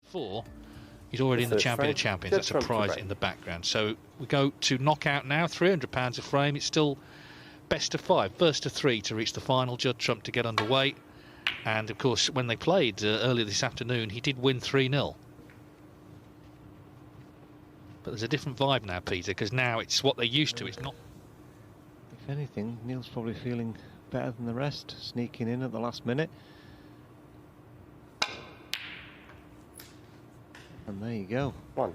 4, he's already in the Champion of Champions. That's a prize in the background. So we go to knockout now, £300 a frame. It's still best of 5, first of 3 to reach the final. Judd Trump to get underway. And of course, when they played earlier this afternoon, he did win 3-0. But there's a different vibe now, Peter, because now it's what they're used to. It's not. If anything, Neil's probably feeling better than the rest, sneaking in at the last minute. And there you go. 1.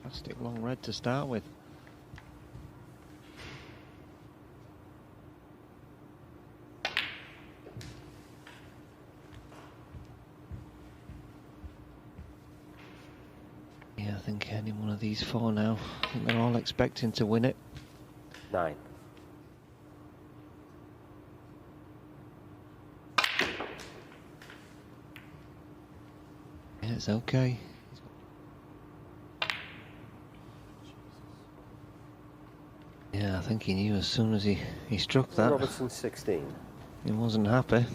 Fantastic long red to start with. Yeah, I think any one of these 4 now, I think they're all expecting to win it. 9. Yeah, it's okay. Yeah, I think he knew as soon as he struck that. Robertson 16. He wasn't happy.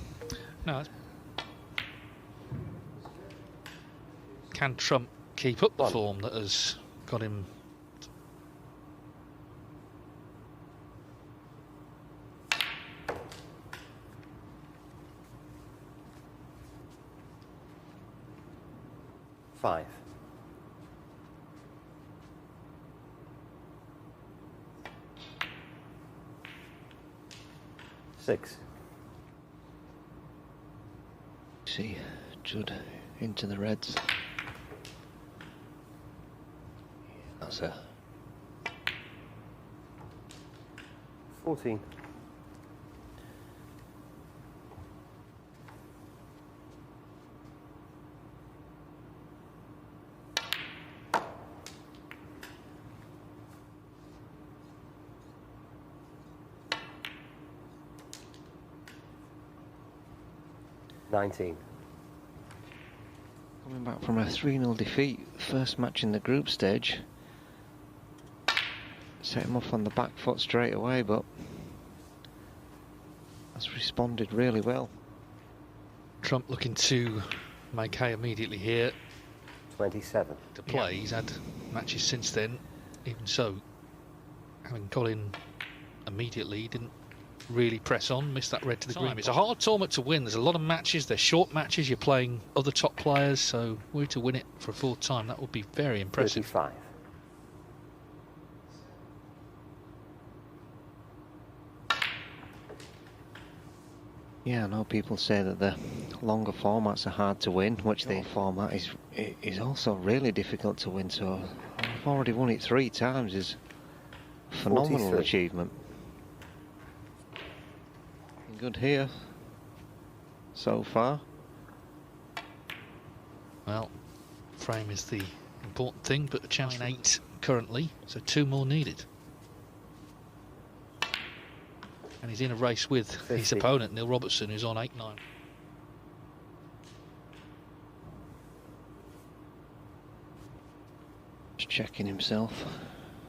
No. Can Trump keep up the form that has got him? Five. 6. See, Judd into the reds. That's a 14. 19. Coming back from a 3-0 defeat, first match in the group stage. Set him off on the back foot straight away, but has responded really well. Trump looking to make hay immediately here. 27. To play, yeah. He's had matches since then. Even so, having got in immediately, he didn't really press on, missed that red to the green. It's a hard tournament to win. There's a lot of matches, they're short matches, you're playing other top players, so we're to win it for a 4th time. That would be very impressive. 35. Yeah, I know people say that the longer formats are hard to win, which the format is also really difficult to win, so I've already won it 3 times is a phenomenal 43. achievement. Good here so far. Well, frame is the important thing, but the challenge 8 currently, so 2 more needed. And he's in a race with 50. his opponent, Neil Robertson, who's on 8-9. Just checking himself,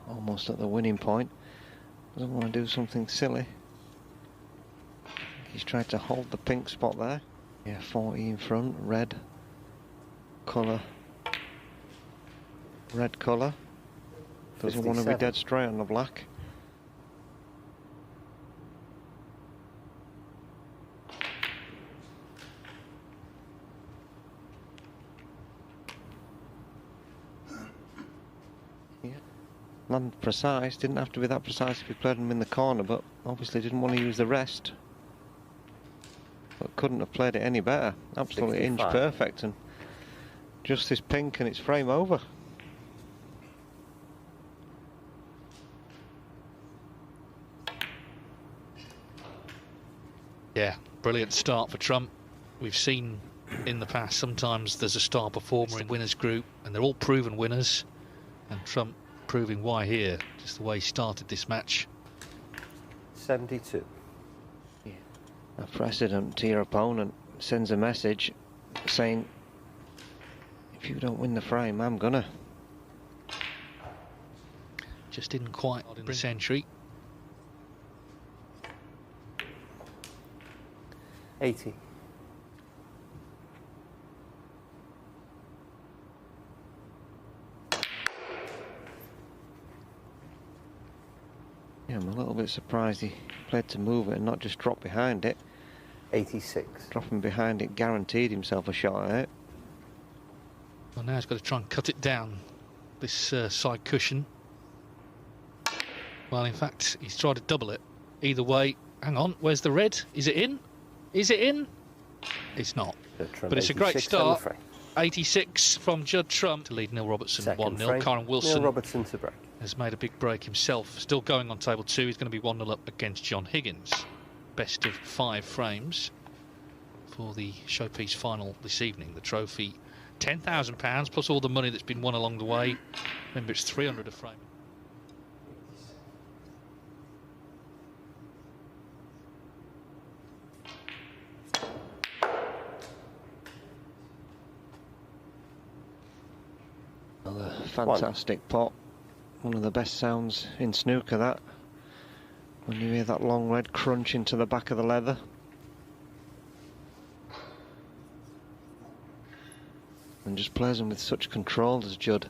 almost at the winning point. Doesn't want to do something silly. He's tried to hold the pink spot there. Yeah, 40 in front, red colour. Red colour. Doesn't 57. want to be dead straight on the black. Yeah. Land precise, didn't have to be that precise if he played him in the corner, but obviously didn't want to use the rest. But couldn't have played it any better. Absolutely 65. inch perfect, and just this pink and it's frame over. Yeah, brilliant start for Trump. We've seen in the past sometimes there's a star performer in winners group and they're all proven winners, and Trump proving why here, just the way he started this match. 72. A precedent to your opponent sends a message saying, if you don't win the frame, I'm gonna. Just didn't quite in the century. 80. Yeah, I'm a little bit surprised he played to move it and not just drop behind it. 86. Dropping behind it guaranteed himself a shot at it. Well, now he's got to try and cut it down, this side cushion. Well, in fact, he's tried to double it. Either way, hang on, where's the red? Is it in? Is it in? It's not. But it's a great start. 86 from Judd Trump to lead Neil Robertson 1-0. Karen Wilson Neil Robertson to break. Has made a big break himself. Still going on table 2. He's going to be 1-0 up against John Higgins. Best of 5 frames for the showpiece final this evening. The trophy, £10,000 plus all the money that's been won along the way. Remember, it's 300 a frame. Another fantastic pot. One of the best sounds in snooker, that. When you hear that long red crunch into the back of the leather. And just plays them with such control as Judd.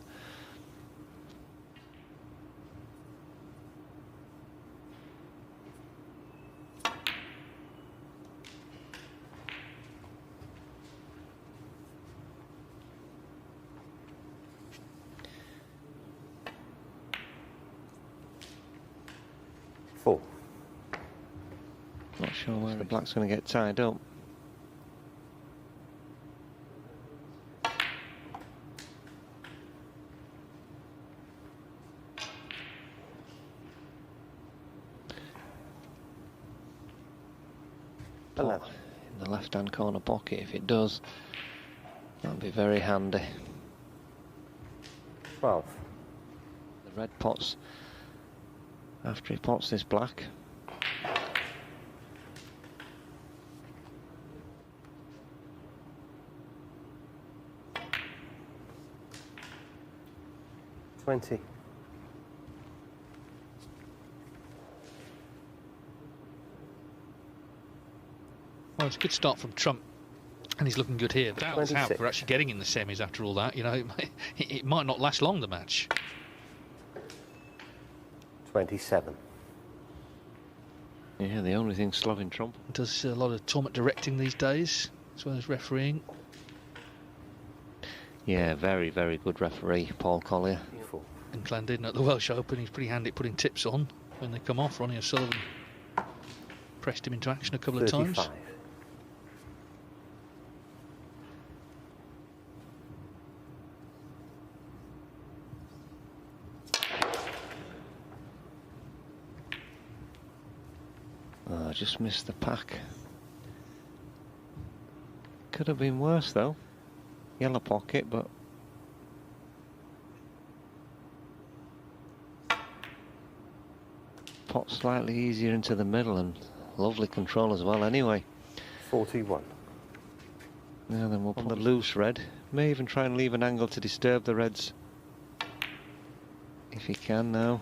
Not sure where the black's going to get tied up. Pot in the left-hand corner pocket. If it does, that'll be very handy. 12. The red pots after he pots this black. Well, it's a good start from Trump, and he's looking good here. But that's how we're actually getting in the semis after all that. You know, it might not last long, the match. 27. Yeah, the only thing slowing Trump. Does a lot of tournament directing these days, as well as refereeing. Yeah, very, very good referee, Paul Collier. And Clandidin at the Welsh Open, he's pretty handy at putting tips on when they come off. Ronnie O'Sullivan pressed him into action a couple of times. Oh, I just missed the pack. Could have been worse though. Yellow pocket, but pot slightly easier into the middle and lovely control as well anyway. 41. Now then we'll put the loose red. May even try and leave an angle to disturb the reds if he can now.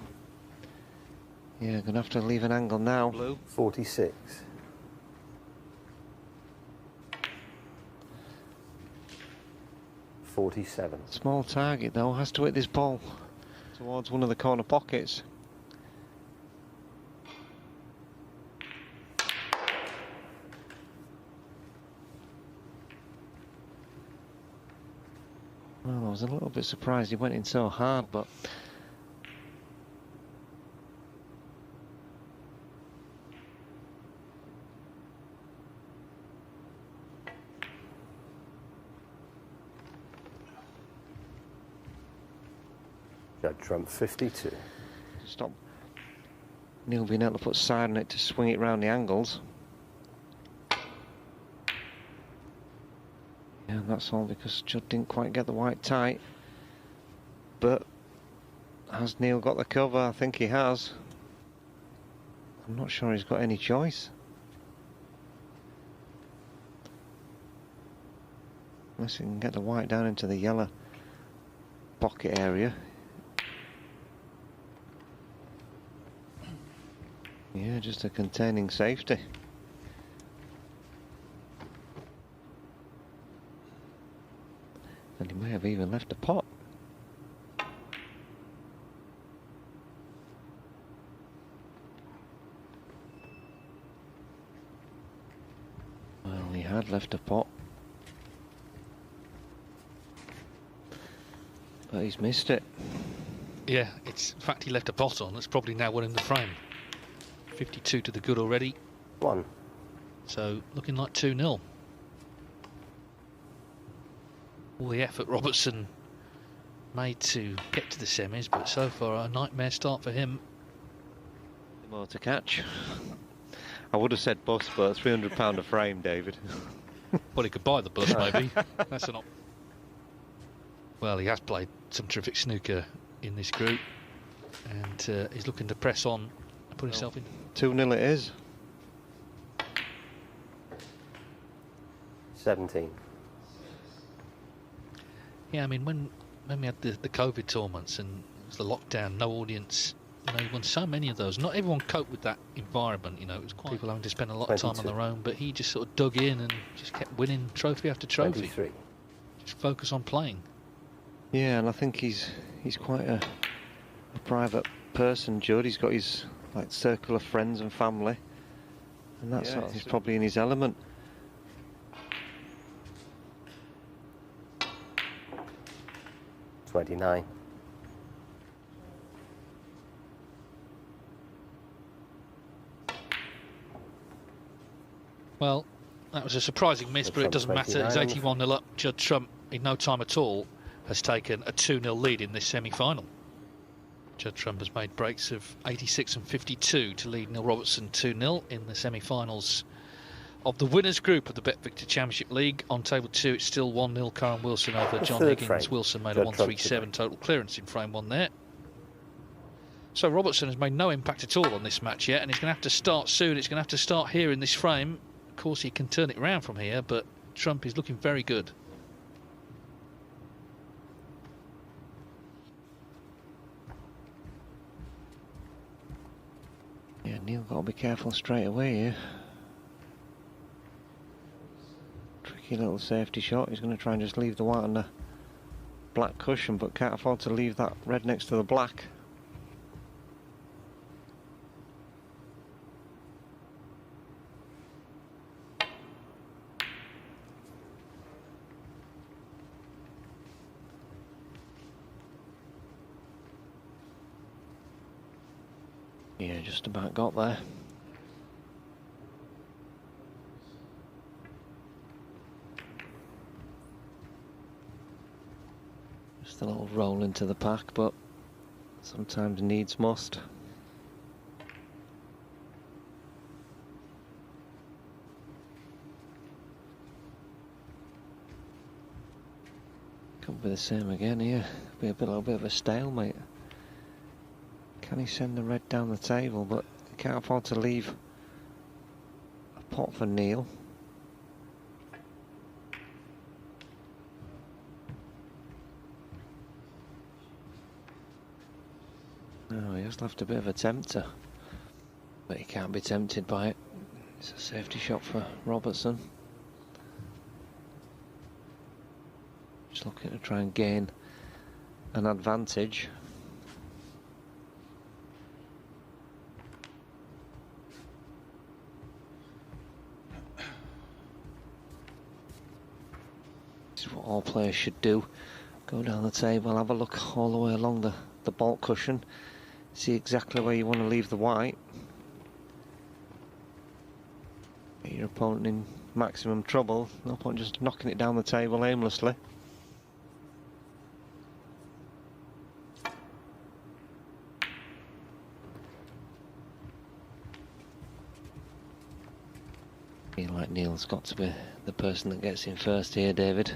Yeah, gonna have to leave an angle now. Blue. 46. Small target though, has to hit this ball towards one of the corner pockets. Well, I was a little bit surprised he went in so hard, but Judd Trump 52. Stop Neil being able to put side on it to swing it round the angles. Yeah, and that's all because Judd didn't quite get the white tight. But has Neil got the cover? I think he has. I'm not sure he's got any choice. Unless he can get the white down into the yellow pocket area. Yeah, just a containing safety. And he may have even left a pot. Judd left a pot. But he's missed it. Yeah, it's in fact he left a pot on. That's probably now winning the frame. 52 to the good already. 1. So looking like 2-0. All the effort Robertson made to get to the semis, but so far a nightmare start for him. More to catch. I would have said bus, but £300 a frame, David. Well, he could buy the bus maybe. That's an Well, he has played some terrific snooker in this group, and he's looking to press on and put himself in. 2-0 it is. 17. Yeah, I mean, when we had the COVID tournaments and it was the lockdown, no audience, you know, he won so many of those. Not everyone coped with that environment, you know, it was quite people having to spend a lot of time on their own, but he just sort of dug in and just kept winning trophy after trophy. 23. Just focus on playing. Yeah, and I think he's quite a private person, Judd. He's got his like circle of friends and family, and that's he's probably in his element. $29. Well, that was a surprising miss, but it doesn't matter. He's 81-0 up. Judd Trump, in no time at all, has taken a 2-0 lead in this semi-final. Judd Trump has made breaks of 86 and 52 to lead Neil Robertson 2-0 in the semi-finals of the winners group of the Bet Victor Championship League. On table 2, it's still 1-0 Karen Wilson over John Higgins. Frame. Wilson made a 137 total clearance in frame 1 there. So Robertson has made no impact at all on this match yet, and he's going to have to start soon. It's going to have to start here in this frame. Of course, he can turn it around from here, but Trump is looking very good. Yeah, Neil got to be careful straight away here. Tricky little safety shot. He's going to try and just leave the white on the black cushion, but can't afford to leave that red next to the black. Yeah, just about got there. Just a little roll into the pack, but sometimes needs must. Could be the same again here. Be a little bit of a stalemate. Can he send the red down the table? But he can't afford to leave a pot for Neil. No, he has left a bit of a tempter, but he can't be tempted by it. It's a safety shot for Robertson. Just looking to try and gain an advantage. This is what all players should do. Go down the table, have a look all the way along the baulk cushion, see exactly where you want to leave the white. Get your opponent in maximum trouble. No point just knocking it down the table aimlessly. I feel like Neil's got to be the person that gets in first here, David.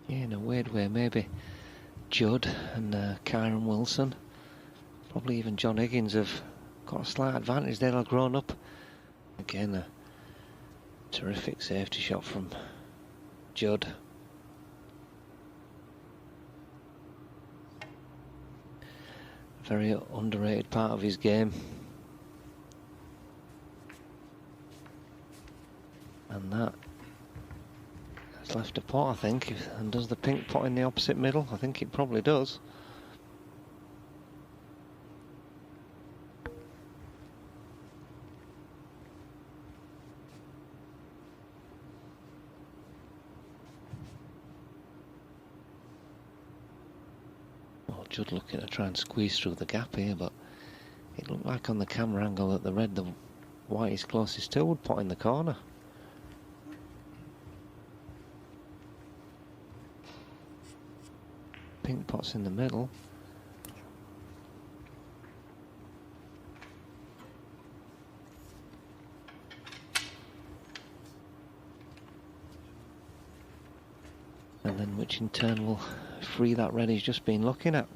Yeah, in a weird way, maybe Judd and Karen Wilson, probably even John Higgins, have got a slight advantage. They'll have grown up. Again, a terrific safety shot from Judd. very underrated part of his game. And that has left a pot, I think. And does the pink pot in the opposite middle? I think it probably does. Judd looking to try and squeeze through the gap here, but it looked like on the camera angle that the white is closest to would pot in the corner. Pink pot's in the middle. And then which in turn will free that red he's just been looking at.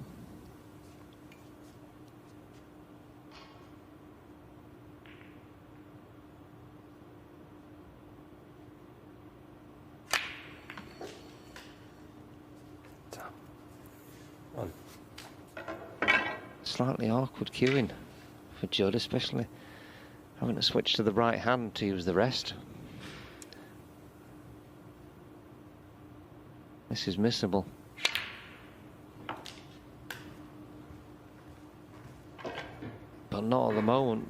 Slightly awkward queuing for Judd, especially having to switch to the right hand to use the rest. This is missable. But not at the moment.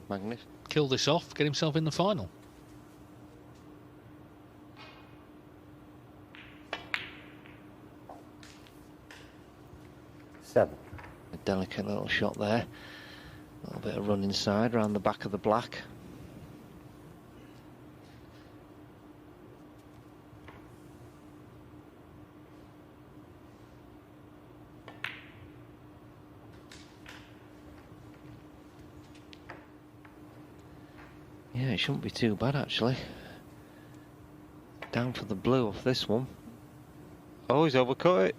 Magnificent. Kill this off, get himself in the final. Seven. A delicate little shot there. A little bit of run inside around the back of the black. Yeah, it shouldn't be too bad actually. Down for the blue off this one. Oh, he's overcut it.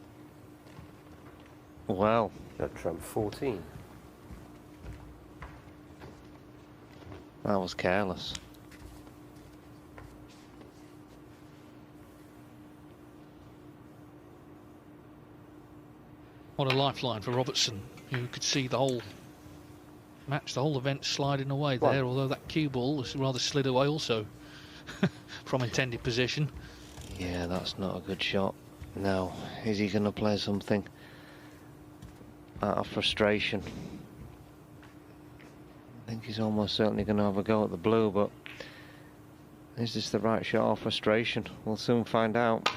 Well. Judd Trump 14. That was careless. What a lifeline for Robertson, who could see the whole match, the whole event sliding away there, although that cue ball was rather slid away also from intended position. Yeah, that's not a good shot. Now, is he going to play something out of frustration? I think he's almost certainly going to have a go at the blue, but is this the right shot or frustration? We'll soon find out.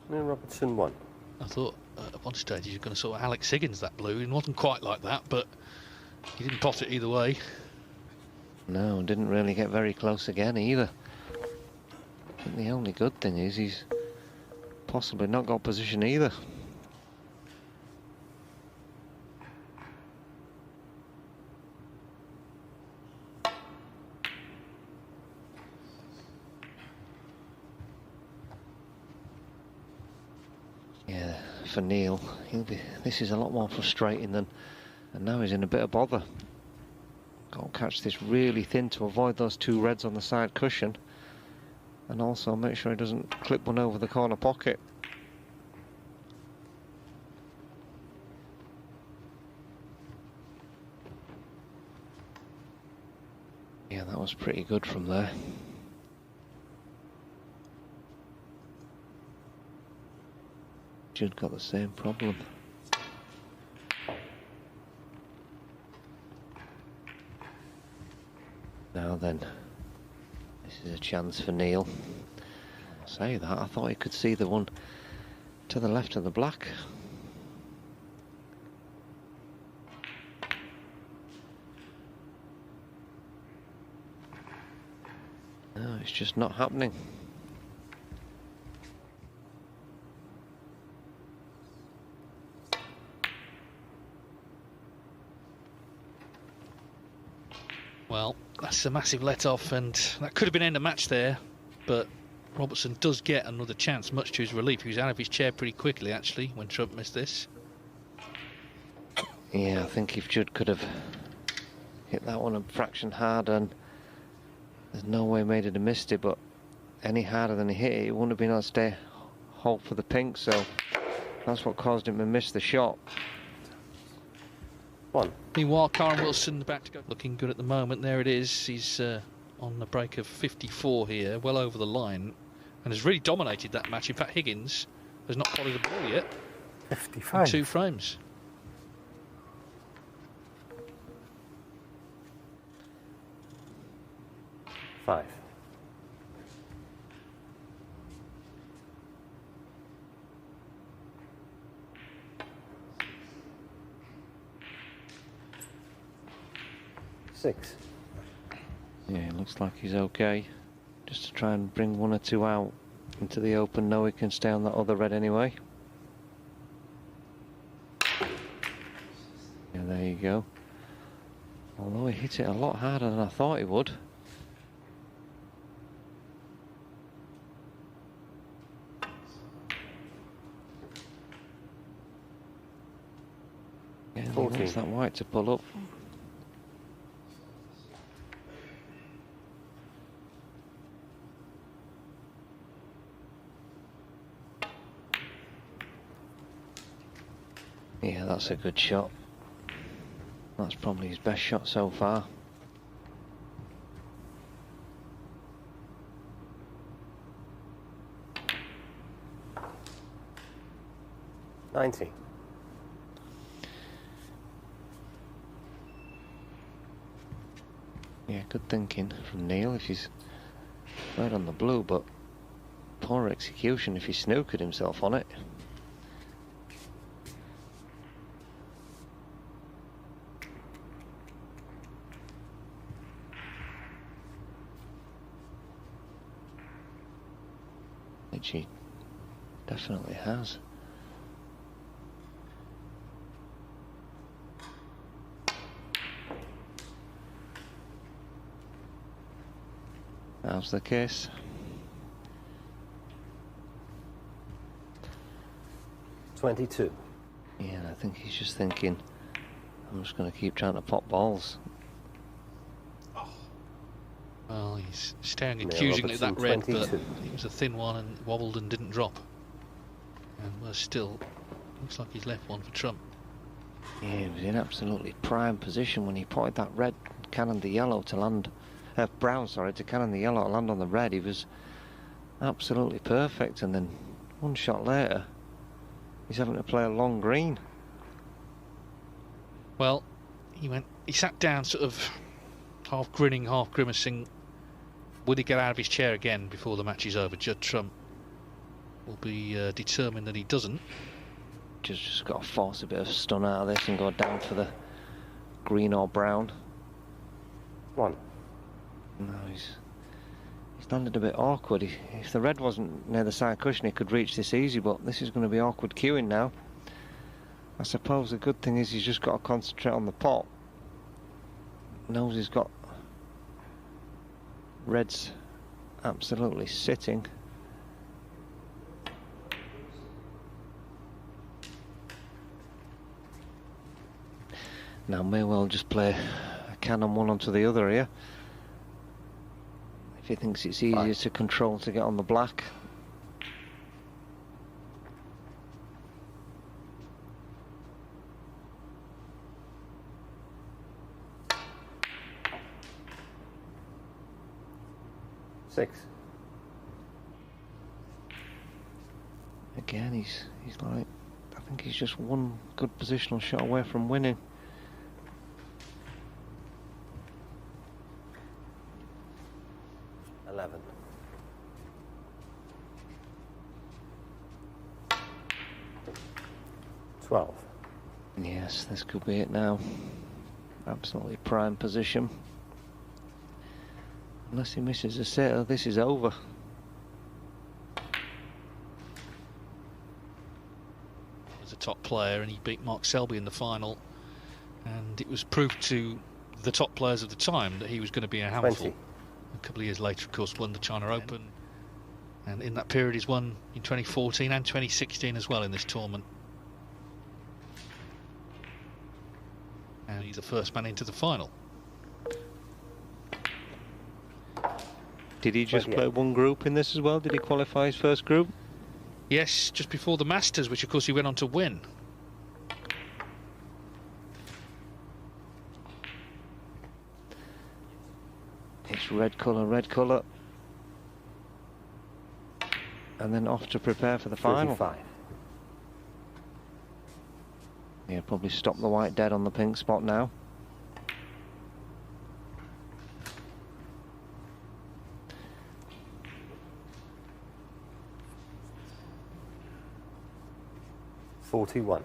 Neil Robertson 1. I thought at one stage he was going to sort of Alex Higgins that blue. It wasn't quite like that, but he didn't pot it either way. No, didn't really get very close again either. I think the only good thing is he's possibly not got position either. Yeah, for Neil, this is a lot more frustrating than, and now he's in a bit of bother. Got to catch this really thin to avoid those two reds on the side cushion, and also make sure he doesn't clip one over the corner pocket. Yeah, that was pretty good from there. Judd got the same problem. Now then, this is a chance for Neil. I say that, I thought he could see the one to the left of the black. No, it's just not happening. Well, that's a massive let-off, and that could have been end of match there, but Robertson does get another chance, much to his relief. He was out of his chair pretty quickly, actually, when Trump missed this. Yeah, I think if Judd could have hit that one a fraction harder, and there's no way he made it have missed it, but any harder than he hit it, he wouldn't have been able to stay hold for the pink, so that's what caused him to miss the shot. 1. Meanwhile, Karen Wilson back to go. Looking good at the moment. There it is. He's on the break of 54 here, well over the line, and has really dominated that match. In fact, Higgins has not followed the ball yet. 55. In 2 frames. Five. Six. Yeah, it looks like he's okay. Just to try and bring 1 or 2 out into the open. No, he can stay on that other red anyway. Yeah, there you go. Although he hit it a lot harder than I thought he would. Yeah, he wants that white to pull up. Yeah, that's a good shot. That's probably his best shot so far. $90. Yeah, good thinking from Neil if he's right on the blue, but poor execution if he snookered himself on it. Which he definitely has. How's the case? $22. Yeah, I think he's just thinking, I'm just going to keep trying to pop balls. Well, he's staring Neil accusingly at that Robertson, red, 22. but it was a thin one and wobbled and didn't drop. And was still, looks like he's left one for Trump. Yeah, he was in absolutely prime position when he potted that red, cannon the yellow to land, brown, sorry, to cannon the yellow to land on the red. He was absolutely perfect, and then 1 shot later, he's having to play a long green. Well, he sat down sort of half grinning, half grimacing. Would he get out of his chair again before the match is over? Judd Trump will be determined that he doesn't. Just got to force a bit of stun out of this and go down for the green or brown. 1. No, he's landed a bit awkward. If the red wasn't near the side cushion, he could reach this easy, but this is going to be awkward queuing now. I suppose the good thing is he's just got to concentrate on the pot. Knows he's got reds absolutely sitting. Now may well just play a cannon 1 onto the other here. If he thinks it's easier to control to get on the black. Six. Again, he's like, I think he's just 1 good positional shot away from winning. $12. Yes, this could be it now. Absolutely prime position. Unless he misses a sitter, this is over. As a top player, and he beat Mark Selby in the final, and it was proved to the top players of the time that he was going to be a handful. 20. A couple of years later, of course, won the China Open, and in that period he's won in 2014 and 2016 as well in this tournament. And he's the first man into the final. Did he just 28. play one group in this as well? Did he qualify his first group? Yes, just before the Masters, which of course he went on to win. It's red colour, red colour. And then off to prepare for the final. 35. Yeah, probably stop the white dead on the pink spot now. $41.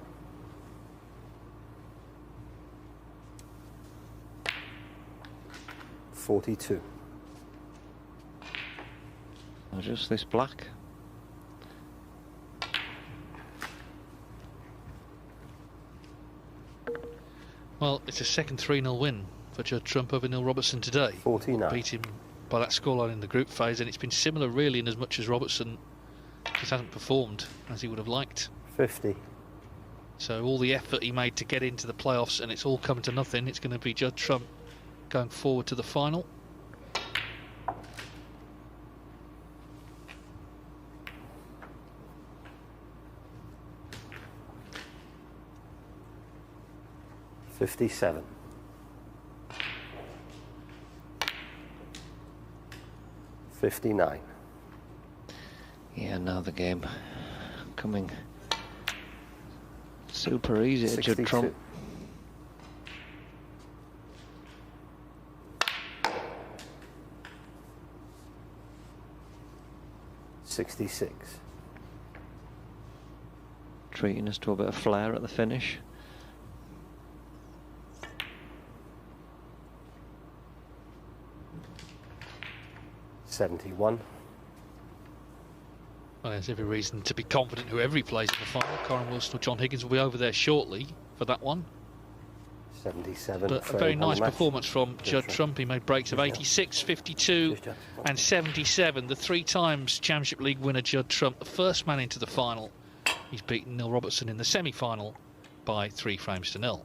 $42. Just this black. Well, it's a second 3-0 win for Judd Trump over Neil Robertson today. 49. Beat him by that scoreline in the group phase, and it's been similar really in as much as Robertson just hasn't performed as he would have liked. 50. So all the effort he made to get into the playoffs, and it's all come to nothing. It's going to be Judd Trump going forward to the final. $57. $59. Yeah, now the game coming super easy to Judd 62. Trump. $66. Treating us to a bit of flair at the finish. $71. Well, there's every reason to be confident whoever he plays in the final. Corin Wilson or John Higgins will be over there shortly for that one. 77. But a very nice performance from Judd Trump. He made breaks of 86, 52 and 77. The 3 times Championship League winner Judd Trump, the first man into the final. He's beaten Neil Robertson in the semi-final by 3 frames to 0.